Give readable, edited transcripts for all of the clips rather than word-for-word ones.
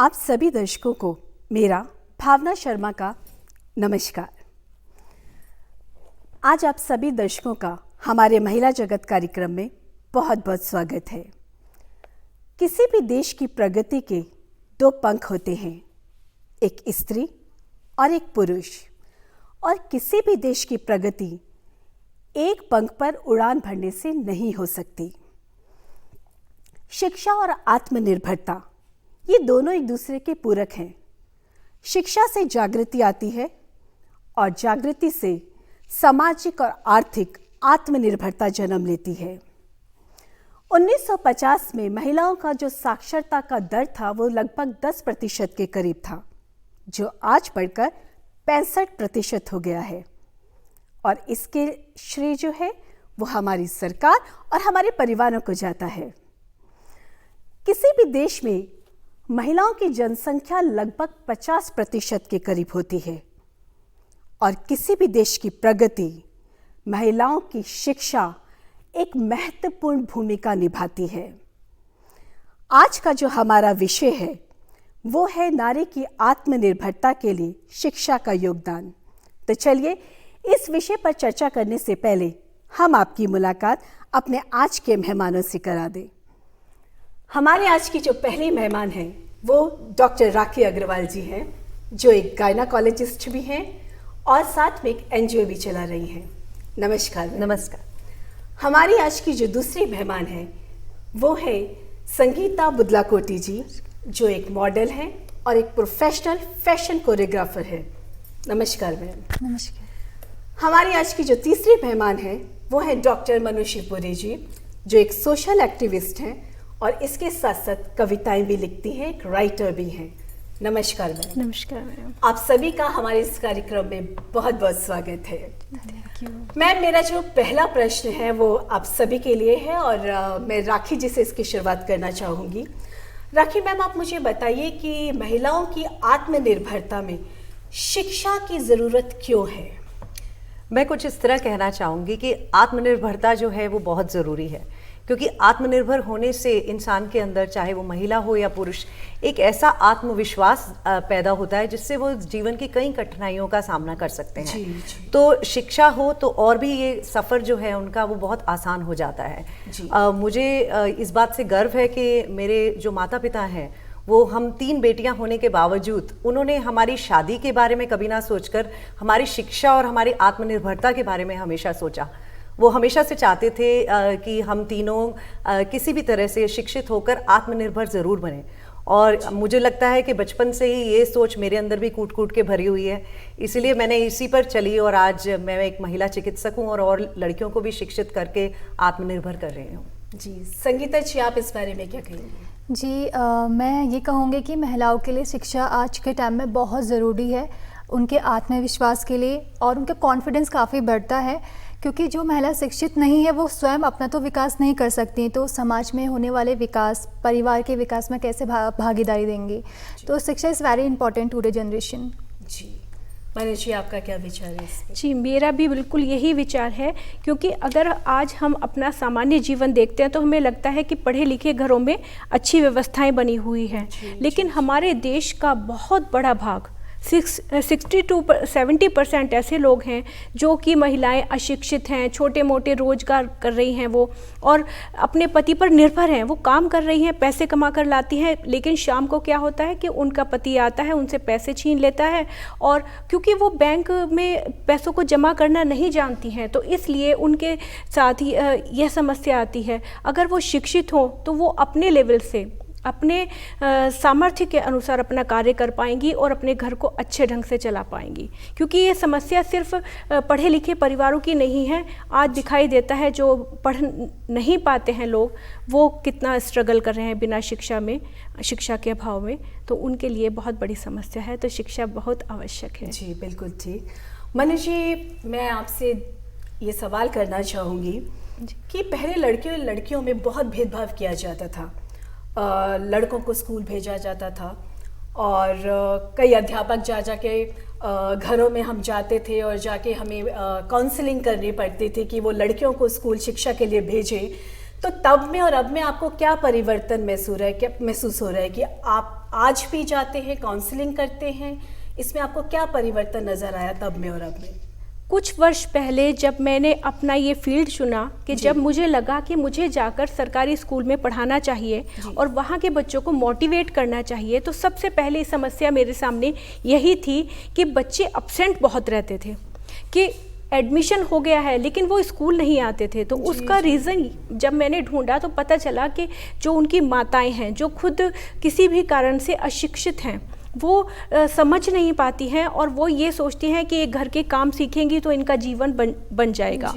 आप सभी दर्शकों को मेरा भावना शर्मा का नमस्कार। आज आप सभी दर्शकों का हमारे महिला जगत कार्यक्रम में बहुत बहुत स्वागत है। किसी भी देश की प्रगति के दो पंख होते हैं, एक स्त्री और एक पुरुष, और किसी भी देश की प्रगति एक पंख पर उड़ान भरने से नहीं हो सकती। शिक्षा और आत्मनिर्भरता ये दोनों एक दूसरे के पूरक हैं। शिक्षा से जागृति आती है और जागृति से सामाजिक और आर्थिक आत्मनिर्भरता जन्म लेती है। 1950 में महिलाओं का जो साक्षरता का दर था वो लगभग 10% के करीब था, जो आज बढ़कर 65% हो गया है। और इसके श्रेय जो है वो हमारी सरकार और हमारे परिवारों को जाता है। किसी भी देश में महिलाओं की जनसंख्या लगभग 50% के करीब होती है, और किसी भी देश की प्रगति महिलाओं की शिक्षा एक महत्वपूर्ण भूमिका निभाती है। आज का जो हमारा विषय है वो है नारी की आत्मनिर्भरता के लिए शिक्षा का योगदान। तो चलिए इस विषय पर चर्चा करने से पहले हम आपकी मुलाकात अपने आज के मेहमानों से करा दें। हमारे आज की जो पहली मेहमान हैं वो डॉक्टर राखी अग्रवाल जी हैं, जो एक गायनाकोलॉजिस्ट भी हैं और साथ में एक एनजीओ भी चला रही हैं। नमस्कार। नमस्कार। हमारी आज की जो दूसरी मेहमान है वो है संगीता बुदलाकोटी जी, जो एक मॉडल हैं और एक प्रोफेशनल फैशन कोरियोग्राफर है। नमस्कार मैम। नमस्कार। हमारी आज की जो तीसरी मेहमान है वो है डॉक्टर मनु शिवपुरी जी, जो एक सोशल एक्टिविस्ट हैं और इसके साथ साथ कविताएं भी लिखती हैं, एक राइटर भी हैं। नमस्कार मैम। नमस्कार मैम। आप सभी का हमारे इस कार्यक्रम में बहुत बहुत स्वागत है। थैंक यू मैम, मेरा जो पहला प्रश्न है वो आप सभी के लिए है और मैं राखी जी से इसकी शुरुआत करना चाहूँगी। राखी मैम, आप मुझे बताइए कि महिलाओं की आत्मनिर्भरता में शिक्षा की ज़रूरत क्यों है? मैं कुछ इस तरह कहना चाहूँगी कि आत्मनिर्भरता जो है वो बहुत ज़रूरी है, क्योंकि आत्मनिर्भर होने से इंसान के अंदर, चाहे वो महिला हो या पुरुष, एक ऐसा आत्मविश्वास पैदा होता है जिससे वो जीवन की कई कठिनाइयों का सामना कर सकते हैं। जी। तो शिक्षा हो तो और भी ये सफ़र जो है उनका वो बहुत आसान हो जाता है। मुझे इस बात से गर्व है कि मेरे जो माता पिता हैं वो हम 3 बेटियां होने के बावजूद उन्होंने हमारी शादी के बारे में कभी ना सोचकर हमारी शिक्षा और हमारी आत्मनिर्भरता के बारे में हमेशा सोचा। वो हमेशा से चाहते थे कि हम तीनों किसी भी तरह से शिक्षित होकर आत्मनिर्भर ज़रूर बने, और मुझे लगता है कि बचपन से ही ये सोच मेरे अंदर भी कूट कूट के भरी हुई है। इसीलिए मैंने इसी पर चली और आज मैं एक महिला चिकित्सक हूँ और लड़कियों को भी शिक्षित करके आत्मनिर्भर कर रही हूँ। जी, संगीता जी, आप इस बारे में क्या कहेंगे? जी, मैं ये कहूँगी कि महिलाओं के लिए शिक्षा आज के टाइम में बहुत ज़रूरी है, उनके आत्मविश्वास के लिए, और उनका कॉन्फिडेंस काफ़ी बढ़ता है, क्योंकि जो महिला शिक्षित नहीं है वो स्वयं अपना तो विकास नहीं कर सकती, तो समाज में होने वाले विकास, परिवार के विकास में कैसे भागीदारी देंगी। तो शिक्षा is very important today generation. जी, मनु जी, आपका क्या विचार है इस पे? जी, मेरा भी बिल्कुल यही विचार है, क्योंकि अगर आज हम अपना सामान्य जीवन देखते हैं तो हमें लगता है कि पढ़े लिखे घरों में अच्छी व्यवस्थाएं बनी हुई हैं, लेकिन हमारे देश का बहुत बड़ा भाग 60 to 70% ऐसे लोग हैं जो कि महिलाएं अशिक्षित हैं, छोटे मोटे रोजगार कर रही हैं वो, और अपने पति पर निर्भर हैं। वो काम कर रही हैं, पैसे कमा कर लाती हैं, लेकिन शाम को क्या होता है कि उनका पति आता है, उनसे पैसे छीन लेता है, और क्योंकि वो बैंक में पैसों को जमा करना नहीं जानती हैं तो इसलिए उनके साथ ही यह समस्या आती है। अगर वो शिक्षित हों तो वो अपने लेवल से, अपने सामर्थ्य के अनुसार अपना कार्य कर पाएंगी और अपने घर को अच्छे ढंग से चला पाएंगी, क्योंकि ये समस्या सिर्फ पढ़े लिखे परिवारों की नहीं है। आज दिखाई देता है जो पढ़ नहीं पाते हैं लोग, वो कितना स्ट्रगल कर रहे हैं बिना शिक्षा में, शिक्षा के अभाव में, तो उनके लिए बहुत बड़ी समस्या है। तो शिक्षा बहुत आवश्यक है। जी, बिल्कुल ठीक। मनु जी, मैं आपसे ये सवाल करना चाहूँगी कि पहले लड़के और लड़कियों में बहुत भेदभाव किया जाता था। लड़कों को स्कूल भेजा जाता था और कई अध्यापक जा के घरों में हम जाते थे और जाके हमें काउंसलिंग करनी पड़ती थी कि वो लड़कियों को स्कूल शिक्षा के लिए भेजें। तो तब में और अब में आपको क्या परिवर्तन महसूस हो रहा है कि आप आज भी जाते हैं, काउंसलिंग करते हैं, इसमें आपको क्या परिवर्तन नजर आया तब में और अब में? कुछ वर्ष पहले जब मैंने अपना ये फील्ड चुना कि जब मुझे लगा कि मुझे जाकर सरकारी स्कूल में पढ़ाना चाहिए और वहाँ के बच्चों को मोटिवेट करना चाहिए, तो सबसे पहले समस्या मेरे सामने यही थी कि बच्चे अब्सेंट बहुत रहते थे, कि एडमिशन हो गया है लेकिन वो स्कूल नहीं आते थे। तो उसका रीज़न जब मैंने ढूंढा तो पता चला कि जो उनकी माताएं हैं, जो खुद किसी भी कारण से अशिक्षित हैं, वो समझ नहीं पाती हैं और वो ये सोचती हैं कि ये घर के काम सीखेंगी तो इनका जीवन बन जाएगा।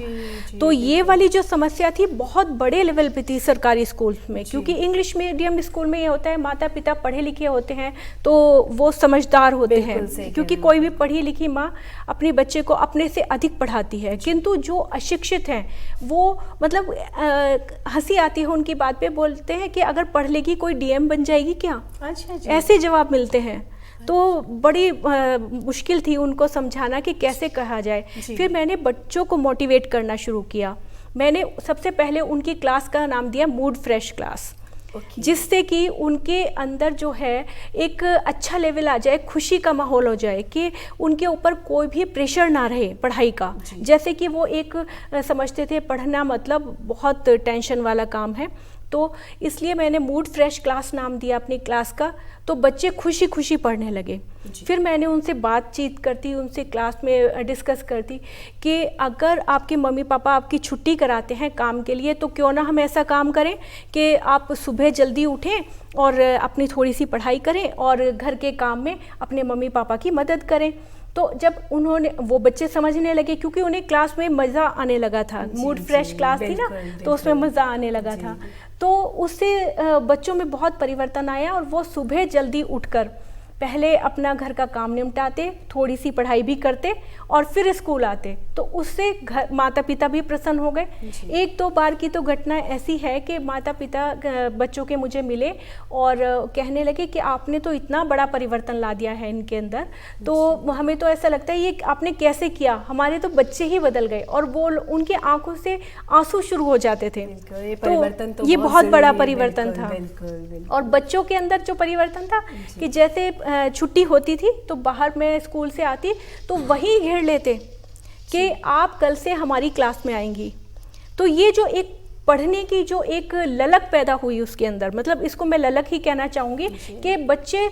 तो ये वाली जो समस्या थी बहुत बड़े लेवल पे थी सरकारी स्कूल में, क्योंकि इंग्लिश मीडियम स्कूल में ये होता है माता पिता पढ़े लिखे होते हैं तो वो समझदार होते हैं, क्योंकि कोई भी पढ़ी लिखी माँ अपने बच्चे को अपने से अधिक पढ़ाती है। किंतु जो अशिक्षित हैं वो मतलब हंसी आती है उनकी बात पे, बोलते हैं कि अगर पढ़ लेगी कोई डीएम बन जाएगी क्या, ऐसे जवाब मिलते हैं। तो बड़ी मुश्किल थी उनको समझाना कि कैसे कहा जाए। फिर मैंने बच्चों को मोटिवेट करना शुरू किया। मैंने सबसे पहले उनकी क्लास का नाम दिया मूड फ्रेश क्लास, जिससे कि उनके अंदर जो है एक अच्छा लेवल आ जाए, खुशी का माहौल हो जाए, कि उनके ऊपर कोई भी प्रेशर ना रहे पढ़ाई का। जैसे कि वो एक समझते थे पढ़ना मतलब बहुत टेंशन वाला काम है, तो इसलिए मैंने मूड फ्रेश क्लास नाम दिया अपनी क्लास का। तो बच्चे खुशी खुशी पढ़ने लगे। फिर मैंने उनसे बातचीत करती, उनसे क्लास में डिस्कस करती कि अगर आपके मम्मी पापा आपकी छुट्टी कराते हैं काम के लिए तो क्यों ना हम ऐसा काम करें कि आप सुबह जल्दी उठें और अपनी थोड़ी सी पढ़ाई करें और घर के काम में अपने मम्मी पापा की मदद करें। तो जब वो बच्चे समझने लगे, क्योंकि उन्हें क्लास में मज़ा आने लगा था, मूड फ्रेश क्लास थी ना, तो उसमें मज़ा आने लगा था। तो उससे बच्चों में बहुत परिवर्तन आया और वो सुबह जल्दी उठकर पहले अपना घर का काम निपटाते, थोड़ी सी पढ़ाई भी करते और फिर स्कूल आते। तो उससे घर माता पिता भी प्रसन्न हो गए। एक दो बार की तो घटना ऐसी है कि माता पिता बच्चों के मुझे मिले और कहने लगे कि आपने तो इतना बड़ा परिवर्तन ला दिया है इनके अंदर, तो हमें तो ऐसा लगता है ये आपने कैसे किया, हमारे तो बच्चे ही बदल गए। और वो उनके आंखों से आंसू शुरू हो जाते थे। तो ये बहुत बड़ा परिवर्तन था। और बच्चों के अंदर जो परिवर्तन था कि जैसे छुट्टी होती थी तो बाहर में स्कूल से आती तो वहीं घेर लेते कि आप कल से हमारी क्लास में आएंगी। तो ये जो एक पढ़ने की जो एक ललक पैदा हुई उसके अंदर, मतलब इसको मैं ललक ही कहना चाहूँगी कि बच्चे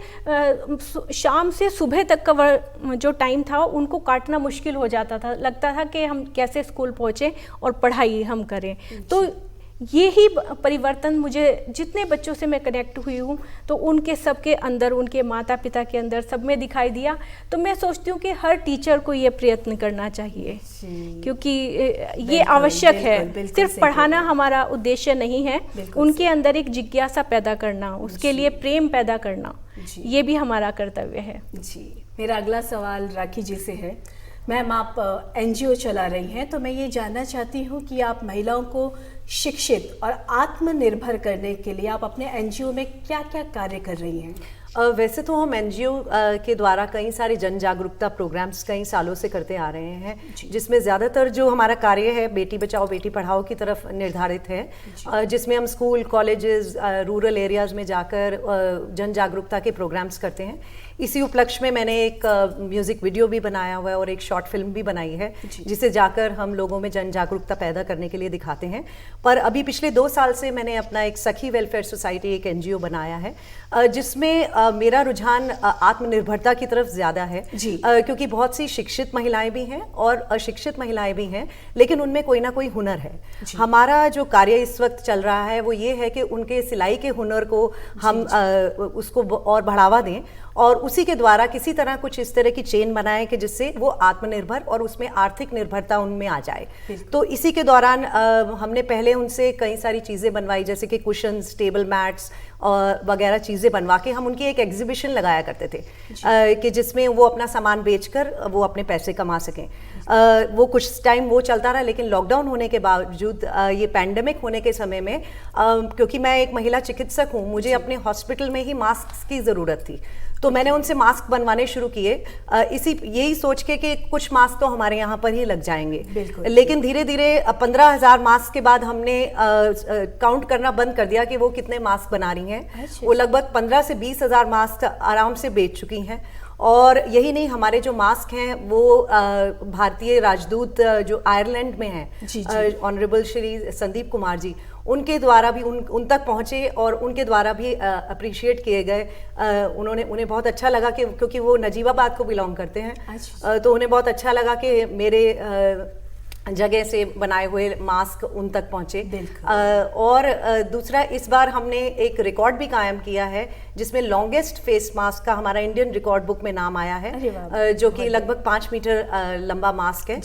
शाम से सुबह तक का जो टाइम था उनको काटना मुश्किल हो जाता था, लगता था कि हम कैसे स्कूल पहुँचे और पढ़ाई हम करें। तो ये ही परिवर्तन मुझे, जितने बच्चों से मैं कनेक्ट हुई हूँ तो उनके सबके अंदर, उनके माता पिता के अंदर, सब में दिखाई दिया। तो मैं सोचती हूँ कि हर टीचर को ये प्रयत्न करना चाहिए, क्योंकि ये आवश्यक है। सिर्फ पढ़ाना हमारा उद्देश्य नहीं है, उनके अंदर एक जिज्ञासा पैदा करना, उसके लिए प्रेम पैदा करना, ये भी हमारा कर्तव्य है। जी, मेरा अगला सवाल राखी जी से है। मैम, आप एनजीओ चला रही हैं, तो मैं ये जानना चाहती हूँ कि आप महिलाओं को शिक्षित और आत्मनिर्भर करने के लिए आप अपने एनजीओ में क्या क्या कार्य कर रही हैं? वैसे तो हम एनजीओ के द्वारा कई सारे जन जागरूकता प्रोग्राम्स कई सालों से करते आ रहे हैं, जिसमें ज़्यादातर जो हमारा कार्य है बेटी बचाओ बेटी पढ़ाओ की तरफ निर्धारित है, जिसमें हम स्कूल, कॉलेजेस, रूरल एरियाज़ में जाकर जन जागरूकता के प्रोग्राम्स करते हैं। इसी उपलक्ष्य में मैंने एक म्यूज़िक वीडियो भी बनाया हुआ है और एक शॉर्ट फिल्म भी बनाई है, जिसे जाकर हम लोगों में जन जागरूकता पैदा करने के लिए दिखाते हैं। पर अभी पिछले 2 साल से मैंने अपना एक सखी वेलफेयर सोसाइटी, एक एनजीओ बनाया है, जिसमें मेरा रुझान आत्मनिर्भरता की तरफ ज़्यादा है, क्योंकि बहुत सी शिक्षित महिलाएं भी हैं और अशिक्षित महिलाएं भी हैं, लेकिन उनमें कोई ना कोई हुनर है। हमारा जो कार्य इस वक्त चल रहा है वो ये है कि उनके सिलाई के हुनर को हम उसको और बढ़ावा दें और उसी के द्वारा किसी तरह कुछ इस तरह की चेन बनाएं कि जिससे वो आत्मनिर्भर और उसमें आर्थिक निर्भरता उनमें आ जाए। तो इसी के दौरान हमने पहले उनसे कई सारी चीज़ें बनवाई, जैसे कि कुशन्स, टेबल मैट्स और वगैरह चीज़ें बनवा के हम उनकी एक एग्जीबिशन लगाया करते थे, कि जिसमें वो अपना सामान बेचकर वो अपने पैसे कमा सकें। वो कुछ टाइम वो चलता रहा, लेकिन लॉकडाउन होने के बावजूद, ये पैंडेमिक होने के समय में, क्योंकि मैं एक महिला चिकित्सक हूँ, मुझे अपने हॉस्पिटल में ही मास्क की ज़रूरत थी। तो मैंने उनसे मास्क बनवाने शुरू किए, यही सोच के कि कुछ मास्क तो हमारे यहाँ पर ही लग जाएंगे। लेकिन धीरे धीरे 15,000 मास्क के बाद हमने काउंट करना बंद कर दिया कि वो कितने मास्क बना रही हैं। वो लगभग 15 से 20,000 मास्क आराम से बेच चुकी हैं। और यही नहीं, हमारे जो मास्क हैं वो भारतीय राजदूत जो आयरलैंड में हैं, ऑनरेबल श्री संदीप कुमार जी, उनके द्वारा भी उन तक पहुंचे और उनके द्वारा भी अप्रिशिएट किए गए। उन्हें बहुत अच्छा लगा कि क्योंकि वो नजीबाबाद को बिलोंग करते हैं, तो उन्हें बहुत अच्छा लगा कि मेरे जगह से बनाए हुए मास्क उन तक पहुंचे। और दूसरा, इस बार हमने एक रिकॉर्ड भी कायम किया है जिसमें लॉन्गेस्ट फेस मास्क का हमारा इंडियन रिकॉर्ड बुक में नाम आया है, जो कि लगभग 5 मीटर लंबा मास्क है।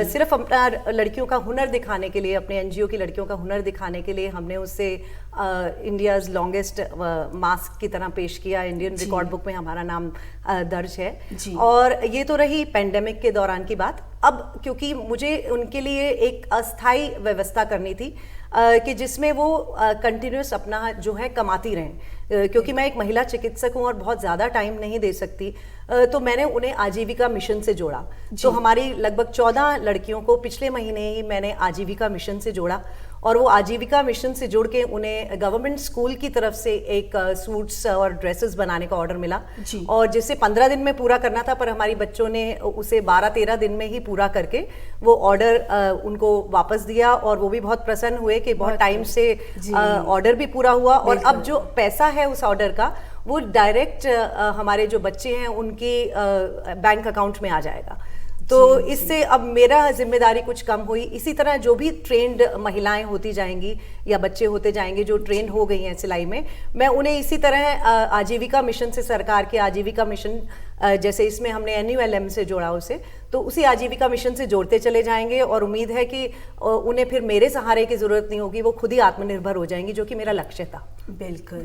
सिर्फ अपना लड़कियों का हुनर दिखाने के लिए, अपने एनजीओ की लड़कियों का हुनर दिखाने के लिए हमने उससे इंडियाज लॉन्गेस्ट मास्क की तरह पेश किया। इंडियन रिकॉर्ड बुक में हमारा नाम दर्ज है। और ये तो रही पेंडेमिक के दौरान की बात। अब क्योंकि मुझे उनके लिए एक अस्थाई व्यवस्था करनी थी कि जिसमें वो कंटिन्यूस अपना जो है कमाती रहें, क्योंकि मैं एक महिला चिकित्सक हूँ और बहुत ज़्यादा टाइम नहीं दे सकती, तो मैंने उन्हें आजीविका मिशन से जोड़ा। तो हमारी लगभग 14 लड़कियों को पिछले महीने ही मैंने आजीविका मिशन से जोड़ा, और वो आजीविका मिशन से जुड़ के उन्हें गवर्नमेंट स्कूल की तरफ से एक सूट्स और ड्रेसेस बनाने का ऑर्डर मिला, और जिसे 15 दिन में पूरा करना था, पर हमारी बच्चों ने उसे 12-13 दिन में ही पूरा करके वो ऑर्डर उनको वापस दिया। और वो भी बहुत प्रसन्न हुए कि बहुत टाइम से ऑर्डर भी पूरा हुआ, और अब जो पैसा है उस ऑर्डर का वो डायरेक्ट हमारे जो बच्चे हैं उनके बैंक अकाउंट में आ जाएगा। तो इससे अब मेरा जिम्मेदारी कुछ कम हुई। इसी तरह जो भी ट्रेंड महिलाएं होती जाएंगी या बच्चे होते जाएंगे जो ट्रेंड हो गई हैं सिलाई में, मैं उन्हें इसी तरह आजीविका मिशन से, सरकार के आजीविका मिशन जैसे इसमें हमने NULM से जोड़ा उसे, तो उसी आजीविका मिशन से जोड़ते चले जाएंगे। और उम्मीद है कि उन्हें फिर मेरे सहारे की जरूरत नहीं होगी, वो खुद ही आत्मनिर्भर हो जाएंगी, जो कि मेरा लक्ष्य था। बिल्कुल।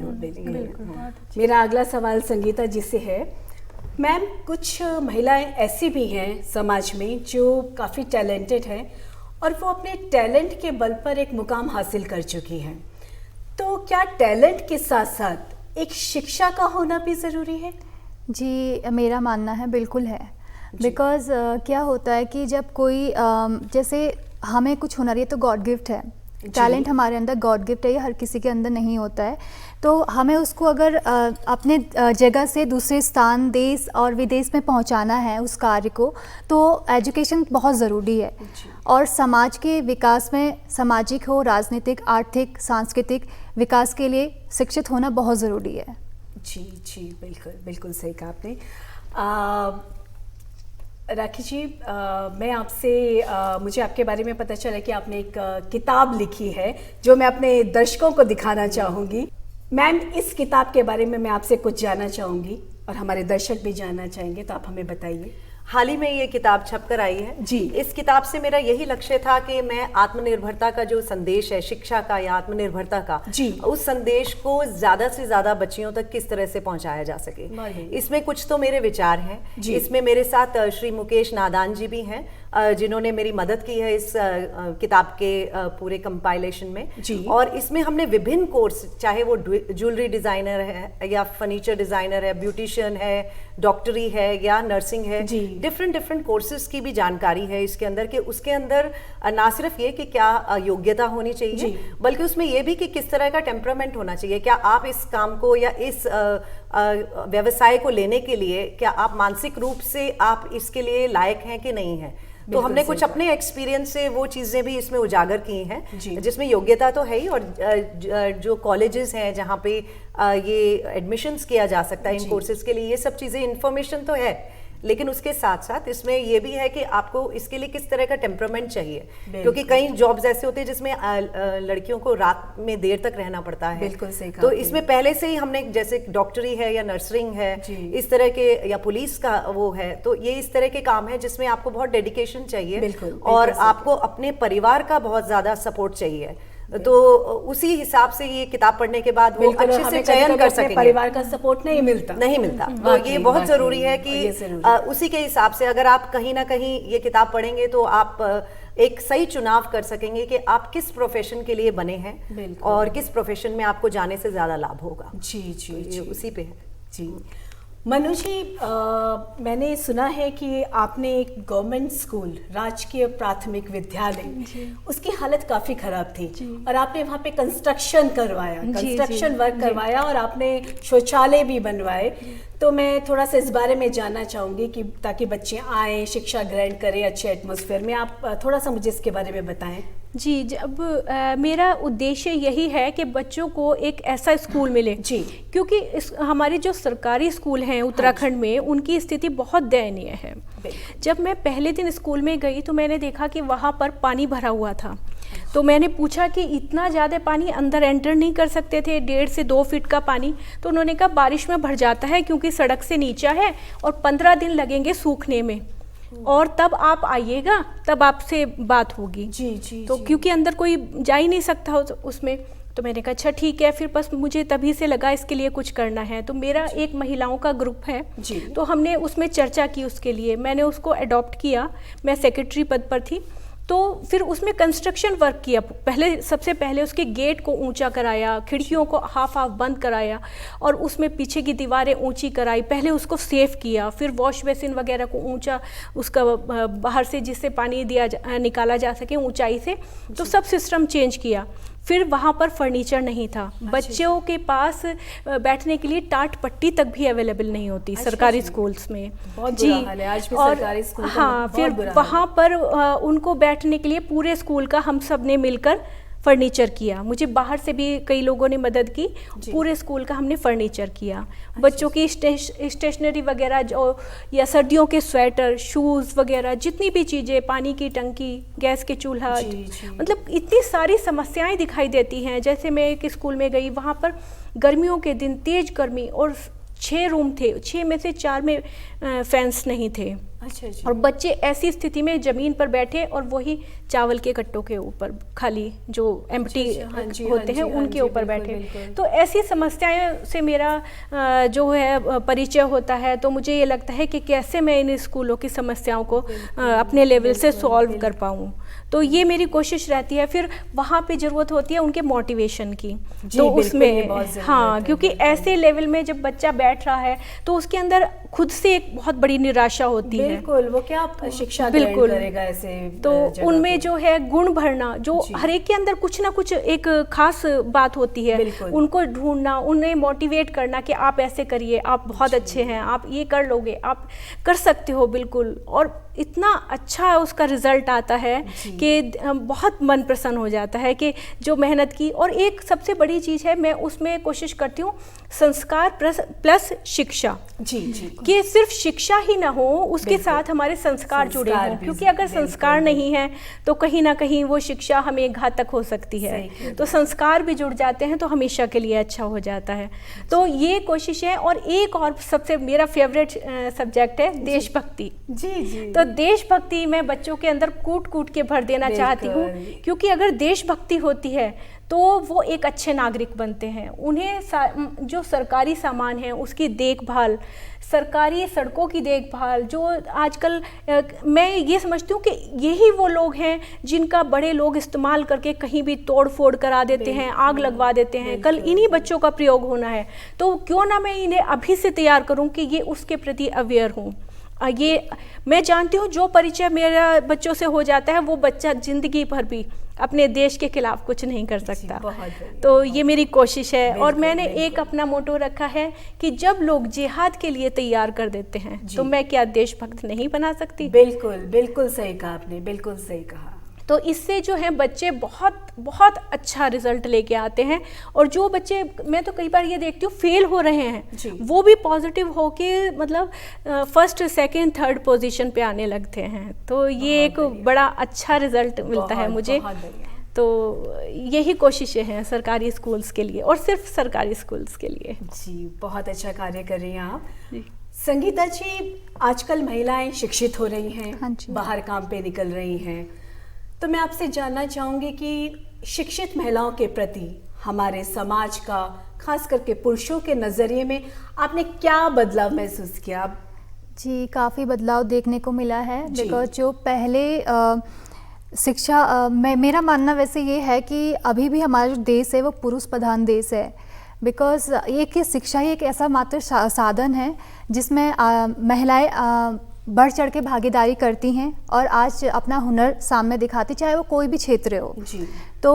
मेरा अगला सवाल संगीता जी से है। मैम, कुछ महिलाएं ऐसी भी हैं समाज में जो काफ़ी टैलेंटेड हैं और वो अपने टैलेंट के बल पर एक मुकाम हासिल कर चुकी हैं, तो क्या टैलेंट के साथ साथ एक शिक्षा का होना भी ज़रूरी है? जी, मेरा मानना है बिल्कुल है। बिकॉज़ क्या होता है कि जब कोई जैसे हमें कुछ हुनर, ये तो गॉड गिफ्ट है, टैलेंट हमारे अंदर गॉड गिफ्ट है, ये हर किसी के अंदर नहीं होता है। तो हमें उसको अगर अपने जगह से दूसरे स्थान, देश और विदेश में पहुंचाना है उस कार्य को, तो एजुकेशन बहुत ज़रूरी है। और समाज के विकास में, सामाजिक हो, राजनीतिक, आर्थिक, सांस्कृतिक विकास के लिए शिक्षित होना बहुत ज़रूरी है। जी, बिल्कुल सही कहा आपने। राखी जी, मैं आपसे मुझे आपके बारे में पता चला कि आपने एक किताब लिखी है जो मैं अपने दर्शकों को दिखाना चाहूँगी। मैम, इस किताब के बारे में मैं आपसे कुछ जानना चाहूँगी और हमारे दर्शक भी जानना चाहेंगे, तो आप हमें बताइए। हाल ही में ये किताब छपकर आई है जी। इस किताब से मेरा यही लक्ष्य था कि मैं आत्मनिर्भरता का जो संदेश है, शिक्षा का या आत्मनिर्भरता का, जी, उस संदेश को ज्यादा से ज्यादा बच्चियों तक किस तरह से पहुंचाया जा सके। इसमें कुछ तो मेरे विचार हैं। इसमें मेरे साथ श्री मुकेश नादान जी भी हैं, जिन्होंने मेरी मदद की है इस किताब के पूरे कंपाइलेशन में। और इसमें हमने विभिन्न कोर्स, चाहे वो ज्वेलरी डिजाइनर है या फर्नीचर डिजाइनर है, ब्यूटिशियन है, डॉक्टरी है या नर्सिंग है, डिफरेंट कोर्सेज की भी जानकारी है इसके अंदर। कि उसके अंदर ना सिर्फ ये कि क्या योग्यता होनी चाहिए, बल्कि उसमें ये भी कि किस तरह का टेम्परामेंट होना चाहिए। क्या आप इस काम को या इस व्यवसाय को लेने के लिए, क्या आप मानसिक रूप से आप इसके लिए लायक हैं कि नहीं है। तो हमने कुछ अपने एक्सपीरियंस से वो चीज़ें भी इसमें उजागर की हैं, जिसमें योग्यता तो है ही, और जो कॉलेजेस हैं जहाँ पे ये एडमिशन्स किया जा सकता है इन कोर्सेज के लिए, ये सब चीज़ें, इन्फॉर्मेशन तो है। लेकिन उसके साथ साथ इसमें ये भी है कि आपको इसके लिए किस तरह का टेम्परामेंट चाहिए, क्योंकि कई जॉब्स ऐसे होते हैं जिसमें लड़कियों को रात में देर तक रहना पड़ता है। बिल्कुल सही कहा। तो इसमें पहले से ही हमने, जैसे डॉक्टरी है या नर्सिंग है, इस तरह के, या पुलिस का वो है, तो ये इस तरह के काम है जिसमें आपको बहुत डेडिकेशन चाहिए और आपको अपने परिवार का बहुत ज्यादा सपोर्ट चाहिए। तो उसी हिसाब से ये किताब पढ़ने के बाद वो अच्छे से चयन कर सकेंगे। परिवार का सपोर्ट नहीं मिलता। तो ये बहुत जरूरी है कि उसी के हिसाब से अगर आप कहीं ना कहीं ये किताब पढ़ेंगे तो आप एक सही चुनाव कर सकेंगे कि आप किस प्रोफेशन के लिए बने हैं और किस प्रोफेशन में आपको जाने से ज्यादा लाभ होगा। जी, उसी पे है। जी, मनु जी, मैंने सुना है कि आपने एक गवर्नमेंट स्कूल, राजकीय प्राथमिक विद्यालय, उसकी हालत काफ़ी ख़राब थी और आपने वहाँ पे कंस्ट्रक्शन करवाया, कंस्ट्रक्शन वर्क करवाया और आपने शौचालय भी बनवाए। तो मैं थोड़ा सा इस बारे में जानना चाहूँगी कि ताकि बच्चे आएँ, शिक्षा ग्रहण करें अच्छे एटमॉस्फेयर में, आप थोड़ा सा मुझे इसके बारे में बताएं। जी, जब मेरा उद्देश्य यही है कि बच्चों को एक ऐसा स्कूल मिले जी, क्योंकि हमारे जो सरकारी स्कूल हैं उत्तराखंड में, उनकी स्थिति बहुत दयनीय है। जब मैं पहले दिन स्कूल में गई तो मैंने देखा कि वहाँ पर पानी भरा हुआ था। तो मैंने पूछा कि इतना ज़्यादा पानी अंदर एंटर नहीं कर सकते थे, 1.5 से 2 फीट का पानी। तो उन्होंने कहा बारिश में भर जाता है क्योंकि सड़क से नीचा है और 15 दिन लगेंगे सूखने में, और तब आप आइएगा, तब आपसे बात होगी। जी जी। तो क्योंकि अंदर कोई जा ही नहीं सकता उसमें। तो मैंने कहा अच्छा ठीक है। फिर बस मुझे तभी से लगा इसके लिए कुछ करना है। तो मेरा एक महिलाओं का ग्रुप है जी। तो हमने उसमें चर्चा की उसके लिए, मैंने उसको अडॉप्ट किया, मैं सेक्रेटरी पद पर थी। तो फिर उसमें कंस्ट्रक्शन वर्क किया। सबसे पहले उसके गेट को ऊंचा कराया, खिड़कियों को हाफ बंद कराया और उसमें पीछे की दीवारें ऊंची कराई। पहले उसको सेफ किया, फिर वॉश बेसिन वगैरह को ऊंचा, उसका बाहर से जिससे पानी निकाला जा सके ऊंचाई से, तो सब सिस्टम चेंज किया। फिर वहाँ पर फर्नीचर नहीं था, बच्चों के पास बैठने के लिए टाट पट्टी तक भी अवेलेबल नहीं होती सरकारी स्कूल्स में। बहुत बुरा हाल है आज भी और सरकारी स्कूल का, हाँ, बहुत फिर बुरा हाल है। वहाँ पर उनको बैठने के लिए पूरे स्कूल का हम सब ने मिलकर फर्नीचर किया। मुझे बाहर से भी कई लोगों ने मदद की, पूरे स्कूल का हमने फर्नीचर किया। बच्चों की स्टेशनरी वगैरह जो, या सर्दियों के स्वेटर, शूज़ वगैरह, जितनी भी चीज़ें, पानी की टंकी, गैस के चूल्हा, मतलब इतनी सारी समस्याएं दिखाई देती हैं। जैसे मैं एक स्कूल में गई, वहाँ पर गर्मियों के दिन तेज गर्मी और 6 रूम थे, 6 में से 4 में फैंस नहीं थे। अच्छा जी। और बच्चे ऐसी स्थिति में ज़मीन पर बैठे और वही चावल के कट्टों के ऊपर, खाली जो एम्प्टी होते हैं उनके ऊपर बैठे। तो ऐसी समस्याएं से मेरा जो है परिचय होता है। तो मुझे ये लगता है कि कैसे मैं इन स्कूलों की समस्याओं को अपने लेवल से सॉल्व कर पाऊँ। तो ये मेरी कोशिश रहती है। फिर वहाँ पे ज़रूरत होती है उनके मोटिवेशन की, तो उसमें हाँ, क्योंकि ऐसे लेवल में जब बच्चा बैठ रहा है तो उसके अंदर खुद से एक बहुत बड़ी निराशा होती है। बिल्कुल, वो क्या शिक्षा ग्रहण करेगा ऐसे। तो उनमें जो है गुण भरना, जो हर एक के अंदर कुछ ना कुछ एक खास बात होती है, उनको ढूंढना, उन्हें मोटिवेट करना कि आप ऐसे करिए, आप बहुत अच्छे हैं, आप ये कर लोगे, आप कर सकते हो बिल्कुल। और इतना अच्छा उसका रिजल्ट आता है कि बहुत मन प्रसन्न हो जाता है कि जो मेहनत की। और एक सबसे बड़ी चीज़ है, मैं उसमें कोशिश करती हूँ संस्कार प्लस शिक्षा, जी जी, कि सिर्फ शिक्षा ही ना हो, उसके साथ हमारे संस्कार जुड़े हों। क्योंकि अगर संस्कार नहीं है तो कहीं ना कहीं वो शिक्षा हमें घातक हो सकती है। तो संस्कार भी जुड़ जाते हैं तो हमेशा के लिए अच्छा हो जाता है। तो ये कोशिश है। और एक और सबसे मेरा फेवरेट सब्जेक्ट है देशभक्ति। जी जी। तो देशभक्ति मैं बच्चों के अंदर कूट कूट के भर देना चाहती हूँ, क्योंकि अगर देशभक्ति होती है तो वो एक अच्छे नागरिक बनते हैं। उन्हें जो सरकारी सामान है उसकी देखभाल, सरकारी सड़कों की देखभाल, जो आजकल मैं ये समझती हूँ कि यही वो लोग हैं जिनका बड़े लोग इस्तेमाल करके कहीं भी तोड़ फोड़ करा देते हैं, आग लगवा देते हैं। कल इन्हीं बच्चों का प्रयोग होना है, तो क्यों ना मैं इन्हें अभी से तैयार करूँ कि ये उसके प्रति अवेयर हूँ। ये मैं जानती हूँ जो परिचय मेरा बच्चों से हो जाता है वो बच्चा जिंदगी भर भी अपने देश के खिलाफ कुछ नहीं कर सकता। तो ये मेरी कोशिश है। और मैंने एक अपना मोटो रखा है कि जब लोग जिहाद के लिए तैयार कर देते हैं तो मैं क्या देशभक्त नहीं बना सकती। बिल्कुल बिल्कुल सही कहा आपने, बिल्कुल सही कहा। तो इससे जो है बच्चे बहुत बहुत अच्छा रिजल्ट लेके आते हैं। और जो बच्चे, मैं तो कई बार ये देखती हूँ फेल हो रहे हैं, वो भी पॉजिटिव होके मतलब फर्स्ट सेकंड थर्ड पोजीशन पे आने लगते हैं। तो ये एक बड़ा अच्छा रिजल्ट मिलता है मुझे। तो यही कोशिशें हैं सरकारी स्कूल्स के लिए, और सिर्फ सरकारी स्कूल्स के लिए। जी, बहुत अच्छा कार्य कर रही हैं आप। संगीता जी, आजकल महिलाएं शिक्षित हो रही हैं, बाहर काम पे निकल रही हैं, तो मैं आपसे जानना चाहूँगी कि शिक्षित महिलाओं के प्रति हमारे समाज का, खास करके पुरुषों के नज़रिए में आपने क्या बदलाव महसूस किया? जी, काफ़ी बदलाव देखने को मिला है। बिकॉज जो पहले शिक्षा मेरा मानना वैसे ये है कि अभी भी हमारा जो देश है वो पुरुष प्रधान देश है। बिकॉज ये कि शिक्षा ही एक ऐसा मात्र साधन है जिसमें महिलाएं बढ़ चढ़ के भागीदारी करती हैं और आज अपना हुनर सामने दिखाती, चाहे वो कोई भी क्षेत्र हो। जी। तो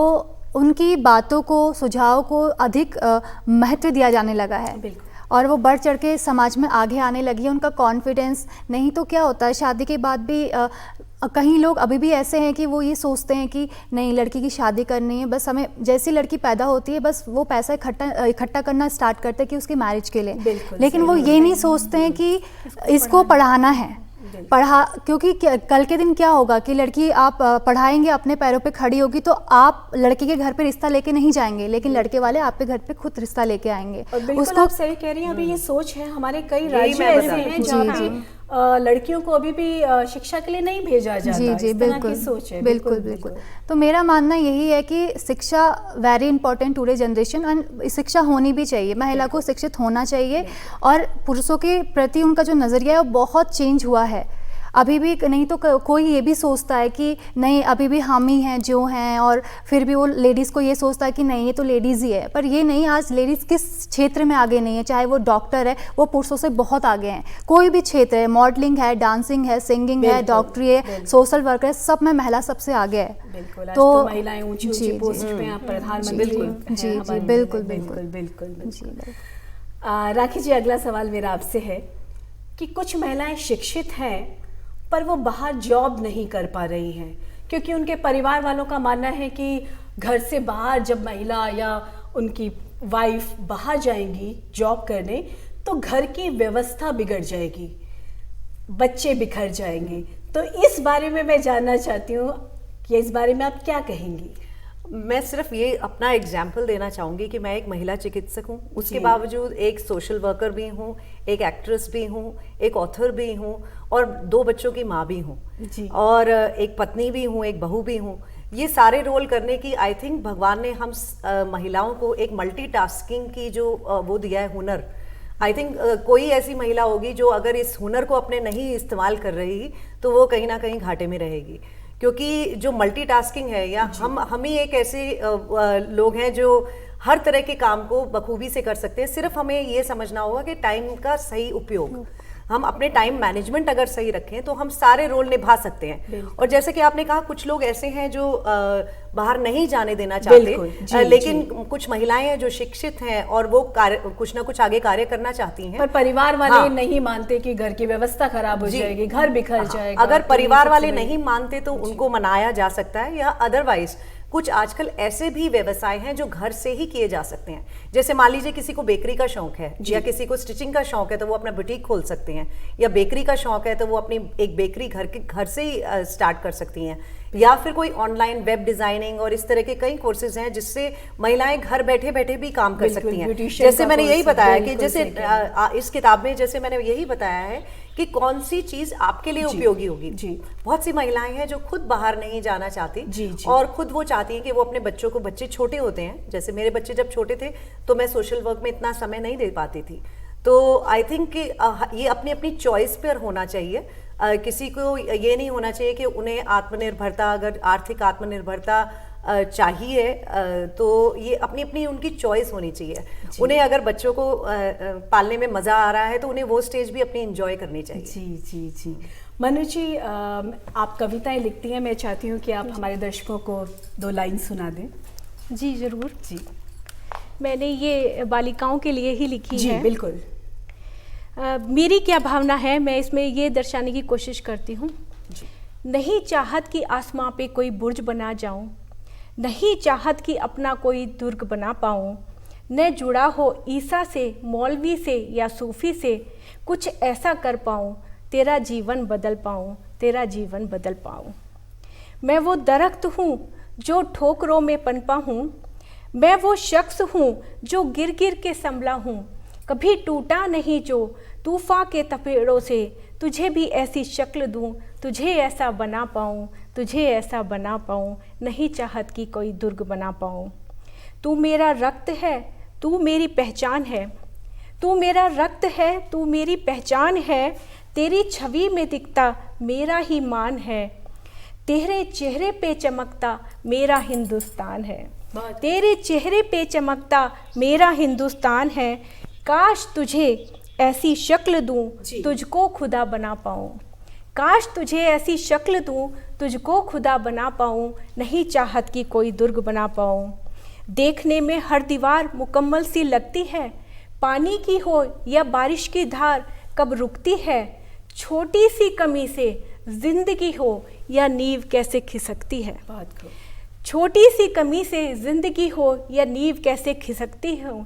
उनकी बातों को, सुझाव को अधिक महत्व दिया जाने लगा है। बिल्कुल। और वो बढ़ चढ़ के समाज में आगे आने लगी है। उनका कॉन्फिडेंस, नहीं तो क्या होता है शादी के बाद भी कहीं लोग अभी भी ऐसे हैं कि वो ये सोचते हैं कि नहीं, लड़की की शादी करनी है, बस हमें जैसी लड़की पैदा होती है बस वो पैसा इकट्ठा करना स्टार्ट करते हैं कि उसकी मैरिज के लिए। लेकिन वो ये नहीं सोचते हैं कि इसको पढ़ाना है, क्योंकि कल के दिन क्या होगा कि लड़की आप पढ़ाएंगे, अपने पैरों पे खड़ी होगी, तो आप लड़के के घर पे रिश्ता लेके नहीं जाएंगे, लेकिन लड़के वाले आपके घर पे खुद रिश्ता लेके आएंगे। और बिल्कुल आप सही कह रही हैं। अभी ये सोच है, हमारे कई राज्य ऐसे हैं जहाँ पे लड़कियों को अभी भी शिक्षा के लिए नहीं भेजा जाता। जी जी, बिल्कुल, सोच है। बिल्कुल बिल्कुल। तो मेरा मानना यही है कि शिक्षा very important today generation, and शिक्षा होनी भी चाहिए, महिला को शिक्षित होना चाहिए। और पुरुषों के प्रति उनका जो नज़रिया है वो बहुत चेंज हुआ है अभी भी। नहीं तो कोई ये भी सोचता है कि नहीं, अभी भी हम ही हैं जो हैं, और फिर भी वो लेडीज़ को ये सोचता है कि नहीं, ये तो लेडीज़ ही है। पर ये नहीं, आज लेडीज़ किस क्षेत्र में आगे नहीं है, चाहे वो डॉक्टर है, वो पुरुषों से बहुत आगे हैं। कोई भी क्षेत्र है, मॉडलिंग है, डांसिंग है, सिंगिंग है, डॉक्टरी है, सोशल वर्कर है, सब में महिला सबसे आगे है। बिल्कुल। तो महिलाएं ऊंची पोस्ट पे हैं, प्रधानमंत्री। जी जी, बिल्कुल बिल्कुल बिल्कुल। राखी जी, अगला सवाल मेरा आपसे है कि कुछ महिलाएं शिक्षित हैं पर वो बाहर जॉब नहीं कर पा रही हैं, क्योंकि उनके परिवार वालों का मानना है कि घर से बाहर जब महिला या उनकी वाइफ बाहर जाएंगी जॉब करने तो घर की व्यवस्था बिगड़ जाएगी, बच्चे बिखर जाएंगे। तो इस बारे में मैं जानना चाहती हूँ कि इस बारे में आप क्या कहेंगी? मैं सिर्फ ये अपना एग्जाम्पल देना चाहूँगी कि मैं एक महिला चिकित्सक हूँ, उसके बावजूद एक सोशल वर्कर भी हूँ, एक एक्ट्रेस भी हूँ, एक ऑथर भी हूँ, और 2 बच्चों की माँ भी हूँ, और एक पत्नी भी हूँ, एक बहू भी हूँ। ये सारे रोल करने की आई थिंक भगवान ने हम महिलाओं को एक मल्टीटास्किंग की जो वो दिया है हुनर। आई थिंक कोई ऐसी महिला होगी जो अगर इस हुनर को अपने नहीं इस्तेमाल कर रही तो वो कहीं ना कहीं घाटे में रहेगी, क्योंकि जो मल्टीटास्किंग है, या हम ही एक ऐसे लोग हैं जो हर तरह के काम को बखूबी से कर सकते हैं। सिर्फ हमें ये समझना होगा कि टाइम का सही उपयोग, हम अपने टाइम मैनेजमेंट अगर सही रखें तो हम सारे रोल निभा सकते हैं। और जैसे कि आपने कहा, कुछ लोग ऐसे हैं जो बाहर नहीं जाने देना चाहते, लेकिन कुछ महिलाएं हैं जो शिक्षित हैं और वो कुछ ना कुछ आगे कार्य करना चाहती हैं, पर परिवार वाले नहीं मानते कि घर की व्यवस्था खराब हो जाएगी, घर बिखर जाएगा। अगर परिवार वाले नहीं मानते तो उनको मनाया जा सकता है, या अदरवाइज कुछ आजकल ऐसे भी व्यवसाय हैं जो घर से ही किए जा सकते हैं। जैसे मान लीजिए किसी को बेकरी का शौक है, या किसी को स्टिचिंग का शौक है, तो वो अपना बुटीक खोल सकते हैं, या बेकरी का शौक है तो वो अपनी एक बेकरी घर से ही स्टार्ट कर सकती हैं, या फिर कोई ऑनलाइन वेब डिजाइनिंग और इस तरह के कई कोर्सेज हैं जिससे महिलाएं घर बैठे बैठे भी काम कर सकती हैं। जैसे मैंने यही बताया कि जैसे इस किताब में जैसे मैंने यही बताया है कि कौन सी चीज आपके लिए उपयोगी होगी। बहुत सी महिलाएं हैं जो खुद बाहर नहीं जाना चाहती, और खुद वो चाहती हैं कि वो अपने बच्चों को, बच्चे छोटे होते हैं, जैसे मेरे बच्चे जब छोटे थे तो मैं सोशल वर्क में इतना समय नहीं दे पाती थी। तो आई थिंक कि ये अपनी अपनी चॉइस पर होना चाहिए। किसी को ये नहीं होना चाहिए कि उन्हें आत्मनिर्भरता, अगर आर्थिक आत्मनिर्भरता चाहिए तो ये अपनी अपनी उनकी चॉइस होनी चाहिए। उन्हें अगर बच्चों को पालने में मज़ा आ रहा है तो उन्हें वो स्टेज भी अपनी एंजॉय करनी चाहिए। जी। मनु जी, आप कविताएं लिखती हैं, मैं चाहती हूँ कि आप हमारे दर्शकों को 2 लाइन सुना दें। जी जरूर। जी, मैंने ये बालिकाओं के लिए ही लिखी है। जी बिल्कुल। मेरी क्या भावना है, मैं इसमें ये दर्शाने की कोशिश करती हूँ। नहीं चाहत कि आसमां पे कोई बुर्ज बना जाऊं, नहीं चाहत कि अपना कोई दुर्ग बना पाऊं, न जुड़ा हो ईसा से, मौलवी से या सूफी से, कुछ ऐसा कर पाऊं, तेरा जीवन बदल पाऊं, तेरा जीवन बदल पाऊं। मैं वो दरख्त हूँ जो ठोकरों में पनपा हूँ, मैं वो शख्स हूँ जो गिर गिर के संभला हूँ, कभी टूटा नहीं जो तूफान के तपेड़ों से, तुझे भी ऐसी शक्ल दूं, तुझे ऐसा बना पाऊं, तुझे ऐसा बना पाऊं, नहीं चाहत कि कोई दुर्ग बना पाऊं। तू मेरा रक्त है, तू मेरी पहचान है, तू मेरा रक्त है, तू मेरी पहचान है, तेरी छवि में दिखता मेरा ही मान है, तेरे चेहरे पे चमकता मेरा हिंदुस्तान है। तेरे चेहरे पे चमकता मेरा हिंदुस्तान है, काश तुझे ऐसी शक्ल दूं तुझको खुदा बना पाऊं, काश तुझे ऐसी शक्ल दूं तुझको खुदा बना पाऊं, नहीं चाहत कि कोई दुर्ग बना पाऊं। देखने में हर दीवार मुकम्मल सी लगती है, पानी की हो या बारिश की धार कब रुकती है, छोटी सी कमी से जिंदगी हो या नींव कैसे खिसकती है। छोटी सी कमी से जिंदगी हो या नींव कैसे खिसकती हो,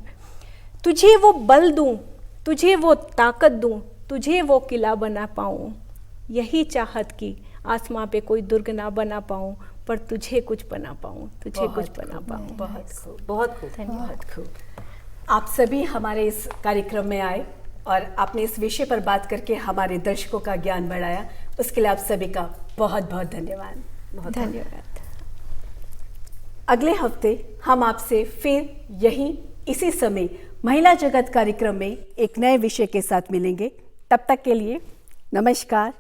तुझे वो बल दूं, तुझे वो ताकत दूं, तुझे वो किला बना पाऊं, यही चाहत कि आसमां पे कोई दुर्ग ना बना पाऊं, पर तुझे कुछ बना पाऊं, तुझे कुछ बना पाऊं। बहुत खूब। धन्यवाद। आप सभी हमारे इस कार्यक्रम में आए और आपने इस विषय पर बात करके हमारे दर्शकों का ज्ञान बढ़ाया, उसके लिए आप सभी का बहुत बहुत धन्यवाद। धन्यवाद। अगले हफ्ते हम आपसे फिर यही इसी समय महिला जगत कार्यक्रम में एक नए विषय के साथ मिलेंगे। तब तक के लिए नमस्कार।